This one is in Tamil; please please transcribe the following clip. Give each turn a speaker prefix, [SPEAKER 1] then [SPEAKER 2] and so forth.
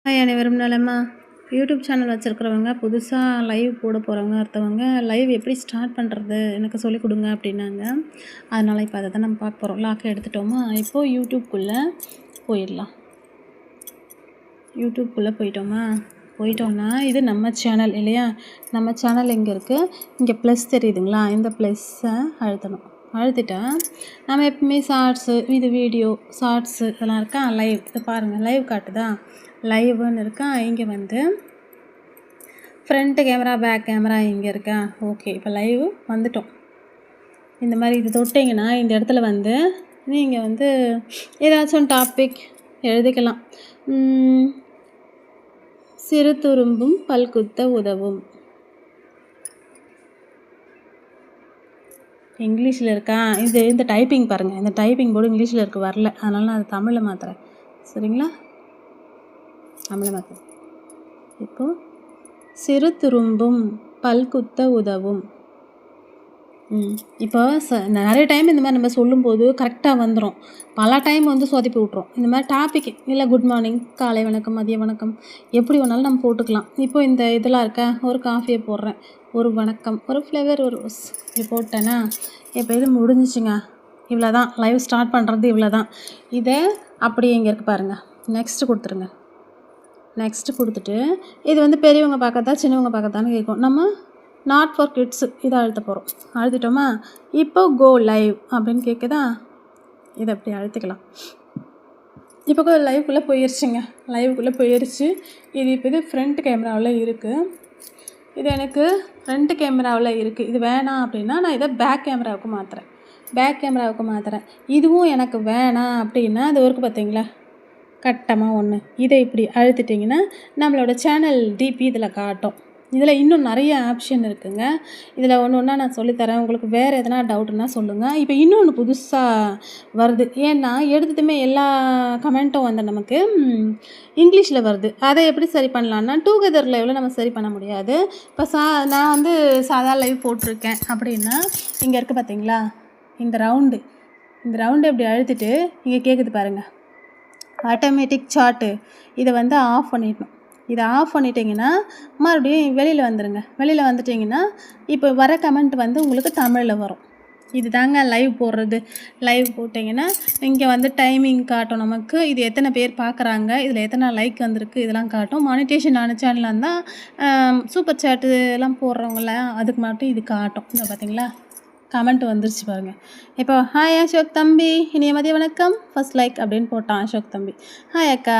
[SPEAKER 1] ஹாய் அனைவரும் நலமா? யூடியூப் சேனல் வச்சுருக்கிறவங்க புதுசாக லைவ் போட போகிறவங்க ஒருத்தவங்க லைவ் எப்படி ஸ்டார்ட் பண்ணுறது எனக்கு சொல்லிக் கொடுங்க அப்படின்னாங்க. அதனால் இப்போ அதை தான் நம்ம பார்க்க போகிறோம். லாக் எடுத்துட்டோமா, இப்போது யூடியூப்குள்ளே போயிடலாம். யூடியூப்குள்ளே போயிட்டோம்னா இது நம்ம சேனல் இல்லையா? நம்ம சேனல் எங்கே இருக்குது? இங்கே ப்ளஸ் தெரியுதுங்களா? இந்த ப்ளஸ்ஸை அழுத்தணும். அழுத்திட்டா நம்ம எப்பவுமே ஷார்ட்ஸு, இது வீடியோ ஷார்ட்ஸு இதெல்லாம் இருக்கா, லைவ் இது பாருங்கள், லைவ் காட்டுதா, லைவ்னு இருக்கா. இங்கே வந்து ஃப்ரண்ட் கேமரா பேக் கேமரா இங்கே இருக்கா. ஓகே, இப்போ லைவ் வந்துட்டோம். இந்த மாதிரி இது தொட்டிங்கன்னா இந்த இடத்துல வந்து நீங்கள் வந்து ஏதாச்சும் டாபிக் எழுதிக்கலாம். சிறு துரும்பும் பல்குத்த உதவும். இங்கிலீஷில் இருக்கா. இந்த டைப்பிங் பாருங்கள், இந்த டைப்பிங் போர்டு இங்கிலீஷில் இருக்குது, வரல. அதனால் நான் அது தமிழில் மாற்றுறேன். சரிங்களா? தமிழில் மாற்றுறேன். இப்போது சிறு துரும்பும் பல்குத்த உதவும். இப்போ நிறைய டைம் இந்த மாதிரி நம்ம சொல்லும்போது கரெக்டாக வந்துடும். பல டைம் வந்து சொதப்பி விட்ரும். இந்த மாதிரி டாபிக் இல்லை, குட் மார்னிங், காலை வணக்கம், மதிய வணக்கம், எப்படி வேணாலும் நம்ம போட்டுக்கலாம். இப்போது இந்த இதெல்லாம் இருக்கா, ஒரு காஃபியை போடுறேன், ஒரு வணக்கம், ஒரு ஃப்ளவர், ஒரு ரோஸ், இப்படி போட்டேன்னா இப்போ இது முடிஞ்சிச்சுங்க. இவ்வளோ தான் லைவ் ஸ்டார்ட் பண்ணுறது, இவ்வளோ தான். இதை அப்படியே இங்கே இருக்குது பாருங்கள், நெக்ஸ்ட்டு கொடுத்துருங்க. நெக்ஸ்ட்டு கொடுத்துட்டு இது வந்து பெரியவங்க பார்க்கறதா சின்னவங்க பார்க்கறதான்னு கேட்கும். நம்ம நாட் ஃபார் கிட்ஸு இதை அழுத்த போகிறோம். அழுத்திட்டோமா, இப்போ கோ லைவ் அப்படின்னு கேட்குதா, இதை அப்படி அழுத்திக்கலாம். இப்போ லைவுக்குள்ளே போயிடுச்சுங்க. லைவுக்குள்ளே போயிடுச்சு. இது ஃப்ரண்ட் கேமராவில் இருக்குது. இது எனக்கு ஃப்ரண்ட் கேமராவில் இருக்குது. இது வேணாம் அப்படின்னா நான் இதை பேக் கேமராவுக்கு மாற்றுறேன். இதுவும் எனக்கு வேணாம் அப்படின்னா அது இருக்குது பார்த்தீங்களா, கட்டமாக ஒன்று, இதை இப்படி அழுத்திட்டிங்கன்னா நம்மளோட சேனல் டிபி இதில் காட்டும். இதில் இன்னும் நிறைய ஆப்ஷன் இருக்குதுங்க. இதில் ஒன்று நான் சொல்லித்தரேன். உங்களுக்கு வேறு எதனா டவுட்டுன்னா சொல்லுங்கள். இப்போ இன்னொன்று புதுசாக வருது. ஏன்னா எடுத்ததுமே எல்லா கமெண்ட்டும் வந்து நமக்கு இங்கிலீஷில் வருது. அதை எப்படி சரி பண்ணலான்னா, டுகெதர் லைவில் நம்ம சரி பண்ண முடியாது. இப்போ நான் வந்து சாதா லைவ் போட்டிருக்கேன் அப்படின்னா இங்கே இருக்குது பார்த்தீங்களா, இந்த ரவுண்டு இப்படி அழுத்திட்டு இங்கே கேட்குது பாருங்கள், ஆட்டோமேட்டிக் சார்ட்டு, இதை வந்து ஆஃப் பண்ணிடணும். இதை ஆஃப் பண்ணிட்டீங்கன்னா மறுபடியும் வெளியில் வந்துட்டிங்கன்னா இப்போ வர கமெண்ட் வந்து உங்களுக்கு தமிழில் வரும். இது தாங்க லைவ் போடுறது. லைவ் போட்டிங்கன்னா இங்கே வந்து டைமிங் காட்டும் நமக்கு, இது எத்தனை பேர் பார்க்குறாங்க, இதில் எத்தனை லைக் வந்திருக்கு, இதெல்லாம் காட்டும். மானிட்டேஷன் ஆன சேனலாக இருந்தால் சூப்பர் சேட்டு எல்லாம் போடுறவங்கள அதுக்கு மட்டும் இது காட்டும். இதை பார்த்தீங்களா, கமெண்ட் வந்துருச்சு பாருங்கள். இப்போ ஹாய் அசோக் தம்பி, இனிய மதிய வணக்கம், ஃபர்ஸ்ட் லைக் அப்படின்னு போட்டான் அசோக் தம்பி. ஹாய் அக்கா.